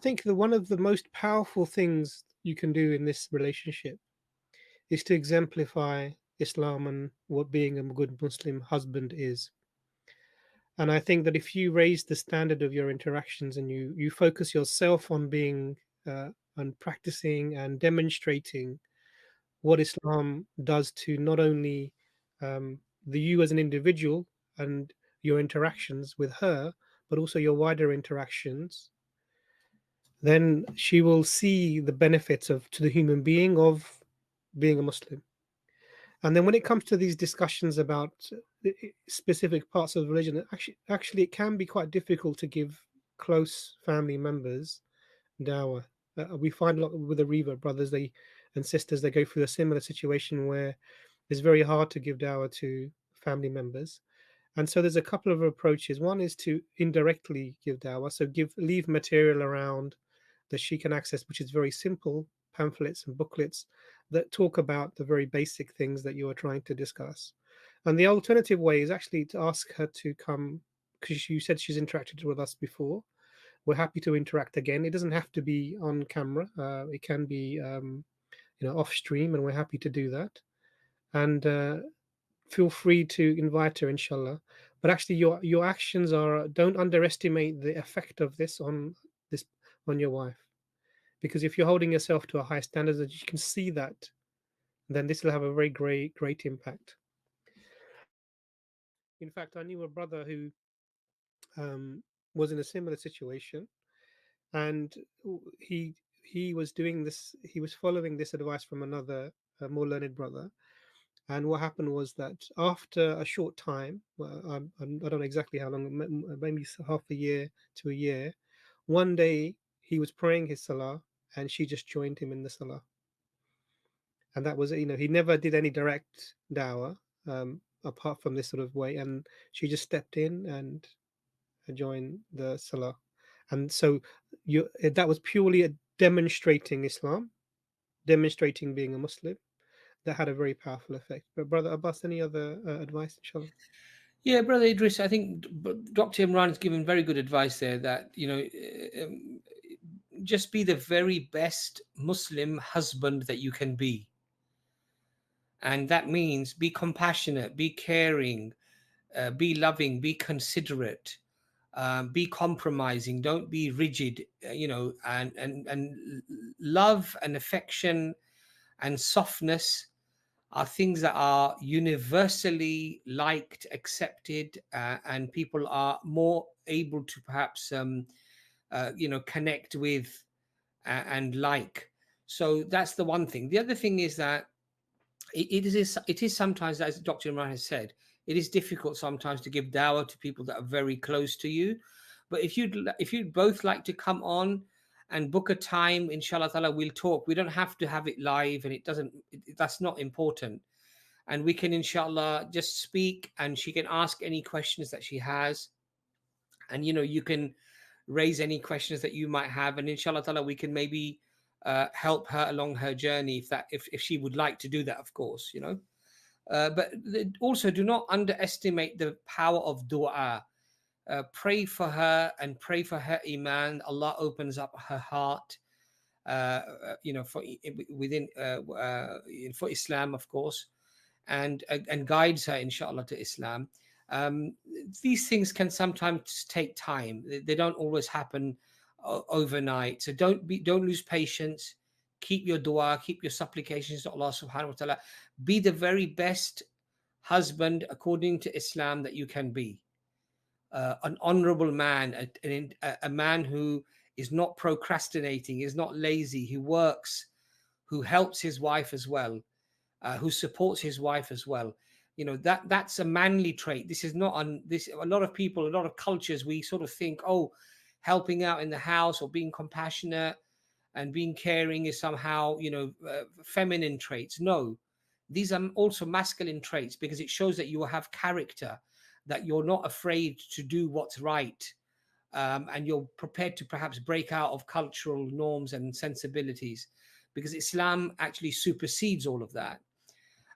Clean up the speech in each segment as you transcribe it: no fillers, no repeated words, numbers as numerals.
think that one of the most powerful things you can do in this relationship is to exemplify Islam and what being a good Muslim husband is. And I think that if you raise the standard of your interactions and you focus yourself on being on practicing and demonstrating what Islam does to not only the you as an individual and your interactions with her, but also your wider interactions, then she will see the benefits of to the human being of being a Muslim. And then when it comes to these discussions about specific parts of religion, actually it can be quite difficult to give close family members dawah. We find a lot with the Reva brothers, they and sisters, they go through a similar situation where it's very hard to give dawah to family members. And so there's a couple of approaches. One is to indirectly give dawah, so leave material around that she can access, which is very simple pamphlets and booklets that talk about the very basic things that you are trying to discuss. And the alternative way is actually to ask her to come, because you said she's interacted with us before. We're happy to interact again. It doesn't have to be on camera. It can be, off stream, and we're happy to do that. And feel free to invite her, inshallah. But actually, your actions are, don't underestimate the effect of this on your wife, because if you're holding yourself to a high standard that you can see that, then this will have a very great impact. In fact, I knew a brother who was in a similar situation, and he was doing this. He was following this advice from another more learned brother. And what happened was that after a short time, well, I don't know exactly how long, maybe half a year to a year, one day he was praying his salah, and she just joined him in the salah. And that was, he never did any direct dawah apart from this sort of way. And she just stepped in and joined the salah. And so that was purely a demonstrating Islam, demonstrating being a Muslim. That had a very powerful effect. But Brother Abbas, any other advice, inshallah? Yeah, Brother Idris, I think Dr. Imran has given very good advice there that, just be the very best Muslim husband that you can be. And that means be compassionate, be caring, be loving, be considerate, be compromising, don't be rigid, and love and affection and softness are things that are universally liked, accepted, and people are more able to perhaps, connect with and like. So that's the one thing. The other thing is that it is sometimes, as Dr. Imran has said, it is difficult sometimes to give dawah to people that are very close to you. But if you'd both like to come on and book a time, inshallah ta'ala, we'll talk. We don't have to have it live, and that's not important. And we can, inshallah, just speak, and she can ask any questions that she has. And, you can raise any questions that you might have. And inshallah ta'ala, we can maybe help her along her journey if she would like to do that, of course, but also do not underestimate the power of dua. Pray for her and pray for her iman. Allah opens up her heart, for Islam, of course, and guides her, inshallah, to Islam. These things can sometimes take time. They don't always happen overnight. So don't lose patience. Keep your dua, keep your supplications to Allah subhanahu wa ta'ala. Be the very best husband according to Islam that you can be. An honorable man, a man who is not procrastinating, is not lazy, who works, who helps his wife as well, who supports his wife as well. That's a manly trait. This is not on this. A lot of people, a lot of cultures, we sort of think, oh, helping out in the house or being compassionate and being caring is somehow, feminine traits. No, these are also masculine traits, because it shows that you have character, that you're not afraid to do what's right, and you're prepared to perhaps break out of cultural norms and sensibilities, because Islam actually supersedes all of that.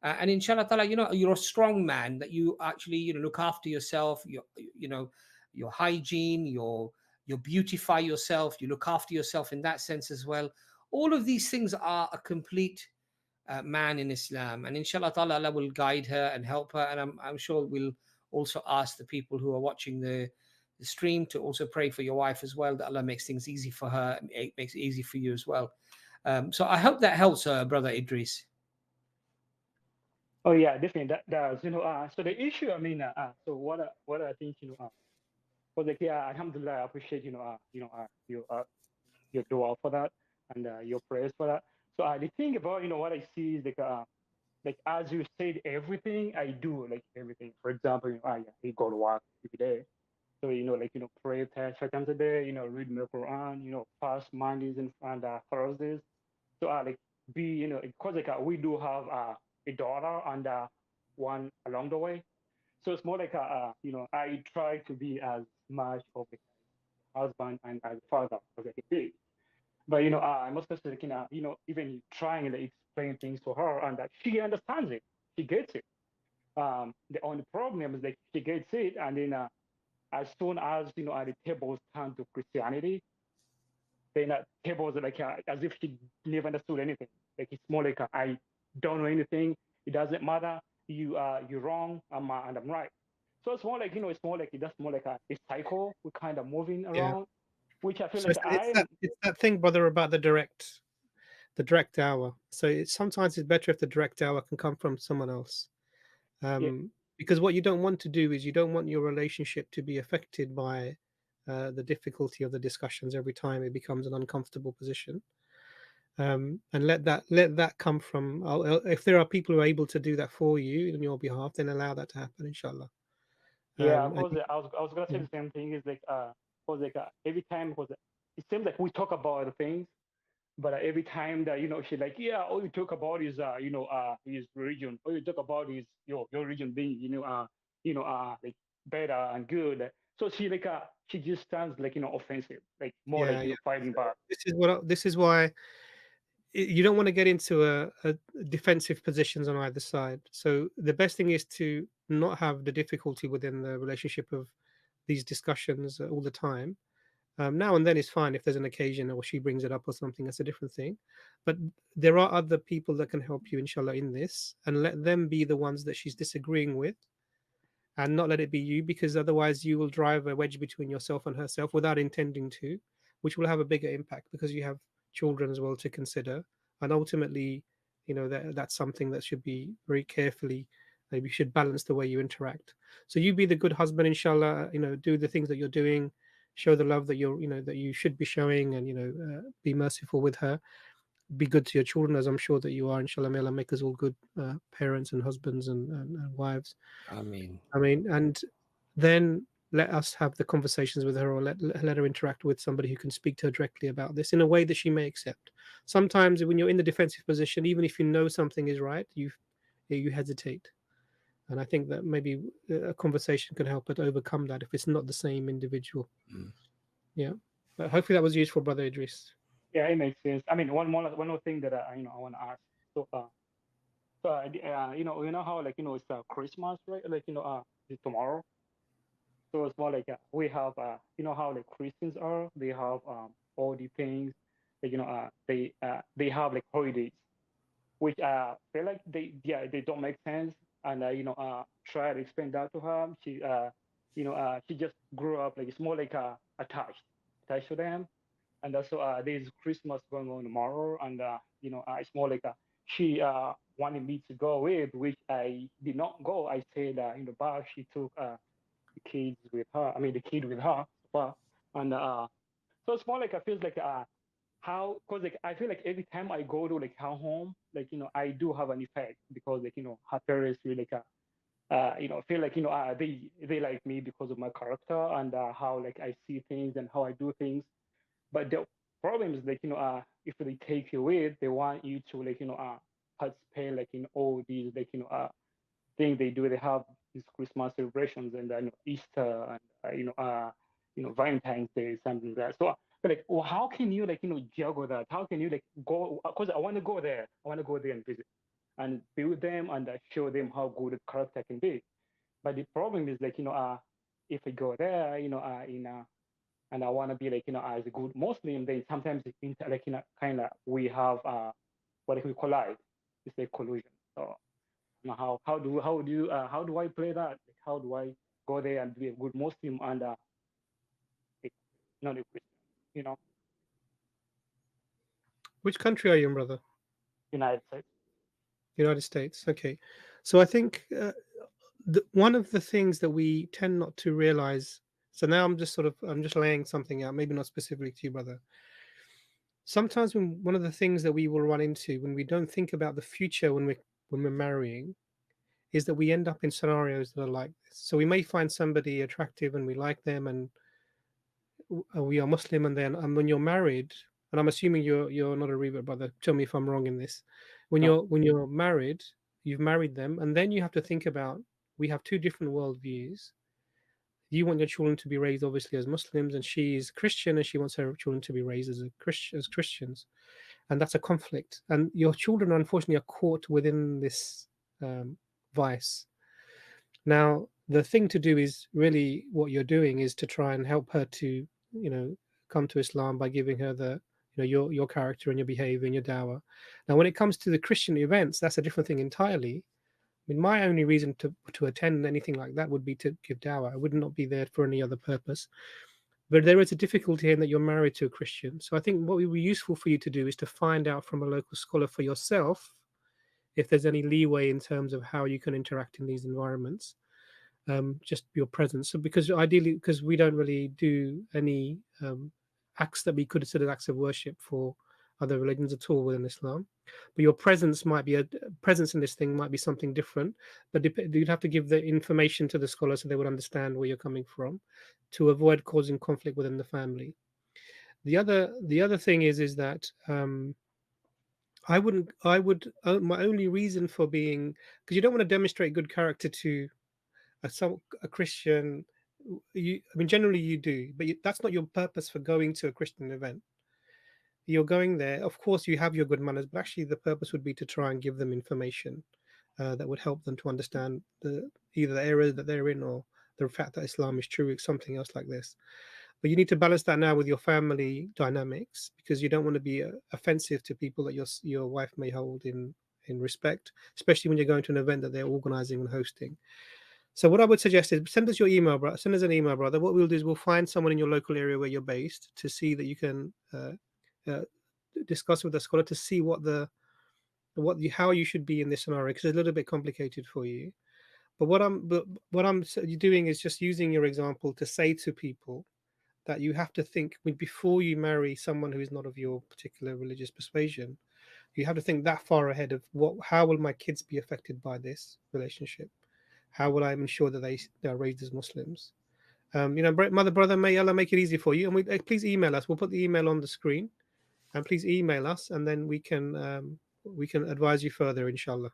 And inshallah ta'ala, you're a strong man, that you actually, look after yourself, your hygiene, your you beautify yourself, you look after yourself in that sense as well. All of these things are a complete man in Islam, and inshallah ta'ala Allah will guide her and help her. And I'm sure we'll also ask the people who are watching the stream to also pray for your wife as well, that Allah makes things easy for her and makes it easy for you as well. So I hope that helps, Brother Idris. Oh yeah, definitely. That does. So the issue, so what I think, was like, yeah, alhamdulillah, I appreciate, your dua for that and your prayers for that. So the thing about, what I see is like as you said, everything I do, like everything. For example, I go to work every day. So, pray 10 times a day, read the Quran, fast Mondays and Thursdays. So, like, because like we do have a daughter and one along the way. So it's more like, I try to be as much of a husband and as a father as I can be. But, I must say, like, even trying to explain things to her and that she understands it, she gets it. The only problem is like she gets it, and then as soon as the tables turn to Christianity, then tables are like as if she never understood anything. Like it's more like I don't know anything. It doesn't matter. You're wrong. And I'm right. So it's more like it's more like that's more like a cycle. We're kind of moving Yeah. around, which I feel So like it's that thing, brother, about the direct dawah. So sometimes it's better if the direct dawah can come from someone else. yeah Because what you don't want to do is you don't want your relationship to be affected by the difficulty of the discussions every time it becomes an uncomfortable position. And let that come from. If there are people who are able to do that for you on your behalf, then allow that to happen, inshallah. yeah. And Because I was gonna say yeah, the same thing. Is like because like every time because it seems like we talk about the things. But every time that she's like, yeah, all you talk about is his religion. All you talk about is your religion being like better and good. So she like she just sounds like offensive, like more like yeah. fighting back. This is why you don't want to get into a defensive positions on either side. So the best thing is to not have the difficulty within the relationship of these discussions all the time. Now and then is fine if there's an occasion or she brings it up or something. That's a different thing. But there are other people that can help you, inshallah, in this, and let them be the ones that she's disagreeing with, and not let it be you, because otherwise you will drive a wedge between yourself and herself without intending to, which will have a bigger impact because you have children as well to consider, and ultimately, that's something that should be very carefully. You should balance the way you interact. So you be the good husband, inshallah. Do the things that you're doing, show the love that that you should be showing, and be merciful with her. Be good to your children, as I'm sure that you are, inshallah. May Allah make us all good parents and husbands and wives. Ameen. And then let us have the conversations with her, or let her interact with somebody who can speak to her directly about this in a way that she may accept. Sometimes when you're in the defensive position, even if you know something is right, you hesitate. And I think that maybe a conversation can help her to overcome that if it's not the same individual. Mm. Yeah. But hopefully that was useful, Brother Idris. Yeah, it makes sense. I mean, one more thing that I want to ask. So how like it's Christmas, right? Like it's tomorrow. So it's more like we have how like Christians are. They have all the things. Like, they have like holidays, which feel like they don't make sense. And try to explain that to her. She just grew up like it's more like attached to them. And also there's Christmas going on tomorrow, and it's more like she wanted me to go with, which I did not go. I said in the bar she took the kids with her. I mean the kid with her, but and so it's more like I feel like how because like I feel like every time I go to like her home, like I do have an effect because like her parents really like feel like they like me because of my character and how like I see things and how I do things. But the problem is like if they take you with, they want you to like participate like in all these like things they do. They have these Christmas celebrations and Easter and Valentine's Day, something like that. So like, well, how can you like juggle that? How can you like go? Because I want to go there. I want to go there and visit and be with them and show them how good the character can be. But the problem is like if I go there, in and I want to be like, as a good Muslim, then sometimes it's like, kind of we have what we collide. It's a collusion. So how do I play that? Like, how do I go there and be a good Muslim and not a Christian? Which country are you in, brother? United States. United States. Okay. So I think one of the things that we tend not to realize. So now I'm just laying something out, maybe not specifically to you, brother. Sometimes one of the things that we will run into when we don't think about the future when we're marrying is that we end up in scenarios that are like this. So we may find somebody attractive and we like them, and we are Muslim, and then when you're married, and I'm assuming you're not a revert, brother. Tell me if I'm wrong in this. When you're married, you've married them, and then you have to think about, we have two different worldviews. You want your children to be raised obviously as Muslims, and she is Christian, and she wants her children to be raised as Christians, and that's a conflict. And your children, unfortunately, are caught within this vice. Now, the thing to do is really what you're doing is to try and help her to, come to Islam by giving her the, your character and your behavior and your dawah. Now, when it comes to the Christian events, that's a different thing entirely. I mean, my only reason to attend anything like that would be to give dawah. I would not be there for any other purpose. But there is a difficulty in that you're married to a Christian. So I think what would be useful for you to do is to find out from a local scholar for yourself if there's any leeway in terms of how you can interact in these environments. Just your presence. So because we don't really do any acts that we could consider acts of worship for other religions at all within Islam, but your presence might be in this thing might be something different. But you'd have to give the information to the scholar so they would understand where you're coming from, to avoid causing conflict within the family. The other thing is that my only reason for being, because you don't want to demonstrate good character to a Christian. Generally you do, but that's not your purpose for going to a Christian event. You're going there, of course you have your good manners, but actually the purpose would be to try and give them information that would help them to understand either the error that they're in or the fact that Islam is true, something else like this. But you need to balance that now with your family dynamics, because you don't want to be offensive to people that your wife may hold in respect, especially when you're going to an event that they're organizing and hosting. So what I would suggest is send us an email, brother. What we'll do is we'll find someone in your local area where you're based to see that you can discuss with the scholar to see how you should be in this scenario, because it's a little bit complicated for you. But what I'm doing is just using your example to say to people that you have to think before you marry someone who is not of your particular religious persuasion. You have to think that far ahead of how will my kids be affected by this relationship? How will I ensure that they are raised as Muslims? Mother, brother, may Allah make it easy for you. And please email us. We'll put the email on the screen, and please email us, and then we can advise you further, inshallah.